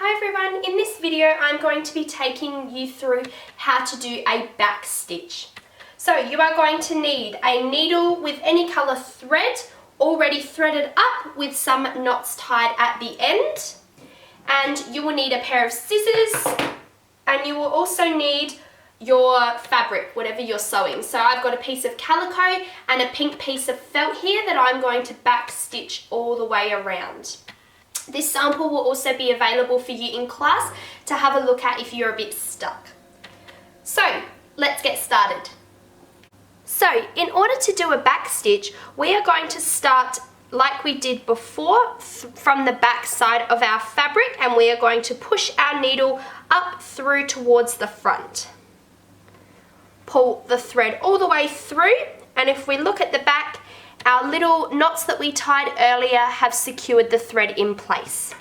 Hi everyone, in this video I'm going to be taking you through how to do a back stitch. So you are going to need a needle with any colour thread already threaded up with some knots tied at the end, and you will need a pair of scissors, and you will also need your fabric, whatever you're sewing. So I've got a piece of calico and a pink piece of felt here that I'm going to back stitch all the way around. This sample will also be available for you in class to have a look at if you're a bit stuck. So let's get started. So in order to do a back stitch, we are going to start like we did before from the back side of our fabric, and we are going to push our needle up through towards the front. Pull the thread all the way through, and if we look at the back, our little knots that we tied earlier have secured the thread in place.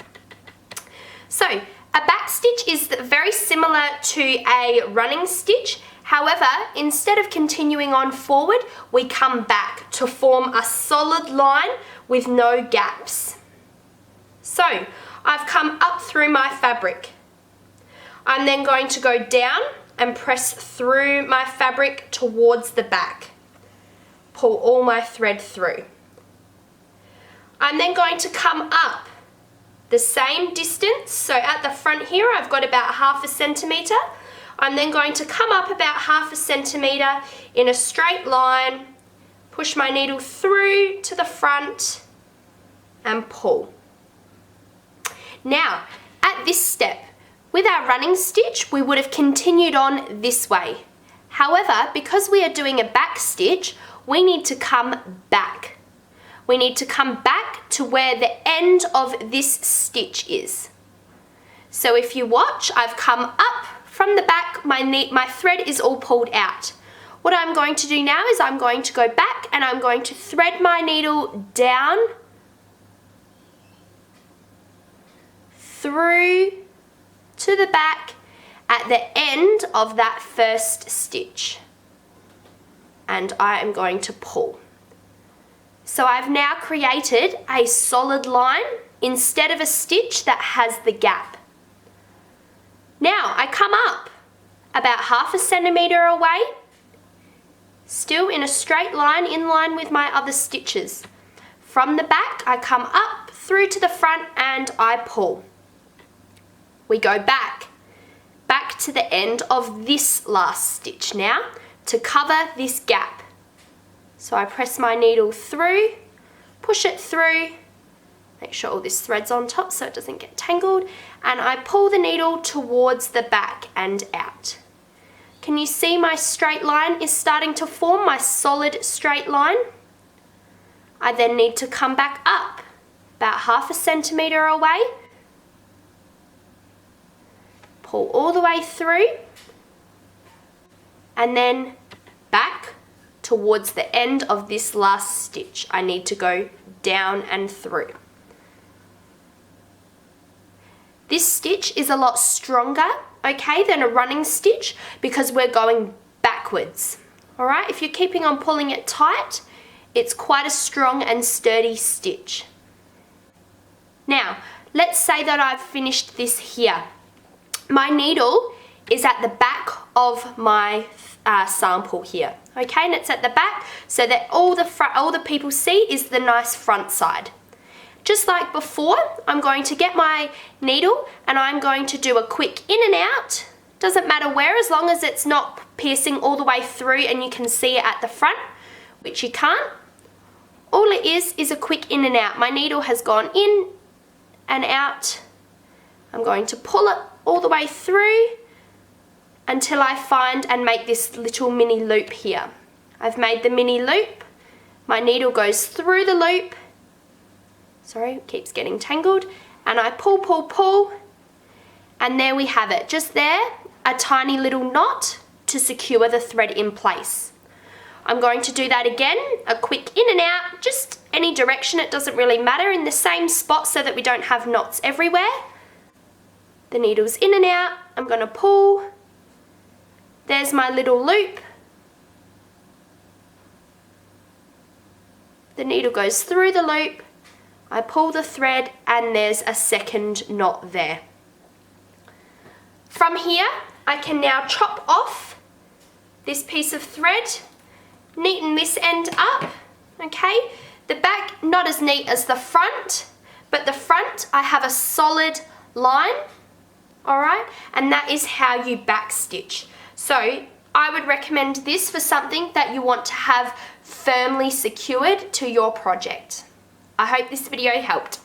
So a back stitch is very similar to a running stitch. However, instead of continuing on forward, we come back to form a solid line with no gaps. So I've come up through my fabric. I'm then going to go down and press through my fabric towards the back. Pull all my thread through. I'm then going to come up the same distance. So at the front here I've got about 1/2 centimetre. I'm then going to come up about 1/2 centimetre in a straight line, push my needle through to the front and pull. Now at this step, with our running stitch we would have continued on this way. However, because we are doing a back stitch, we need to come back. We need to come back to where the end of this stitch is. So if you watch, I've come up from the back, my thread is all pulled out. What I'm going to do now is I'm going to go back and I'm going to thread my needle down through to the back at the end of that first stitch. And I am going to pull. So I've now created a solid line instead of a stitch that has the gap. Now I come up about 1/2 centimetre away, still in a straight line in line with my other stitches. From the back I come up through to the front and I pull. We go back to the end of this last stitch now to cover this gap. So I press my needle through, push it through, make sure all this thread's on top so it doesn't get tangled, and I pull the needle towards the back and out. Can you see my straight line is starting to form, my solid straight line? I then need to come back up about 1/2 centimetre away, pull all the way through, and then back towards the end of this last stitch. I need to go down and through. This stitch is a lot stronger, okay, than a running stitch because we're going backwards. All right, if you're keeping on pulling it tight, it's quite a strong and sturdy stitch. Now, let's say that I've finished this here. My needle is at the back of my sample here, okay, and it's at the back so that all the people see is the nice front side. Just like before, I'm going to get my needle and I'm going to do a quick in and out. Doesn't matter where, as long as it's not piercing all the way through and you can see it at the front, which you can't. All it is a quick in and out. My needle has gone in and out. I'm going to pull it all the way through until I find and make this little mini loop here. I've made the mini loop. My needle goes through the loop. Sorry, it keeps getting tangled. And I pull, pull, pull. And there we have it. Just there, a tiny little knot to secure the thread in place. I'm going to do that again, a quick in and out, just any direction, it doesn't really matter, in the same spot so that we don't have knots everywhere. The needle's in and out, I'm going to pull. There's my little loop. The needle goes through the loop. I pull the thread and there's a second knot there. From here, I can now chop off this piece of thread, neaten this end up, okay? The back, not as neat as the front, but the front, I have a solid line, all right? And that is how you backstitch. So I would recommend this for something that you want to have firmly secured to your project. I hope this video helped.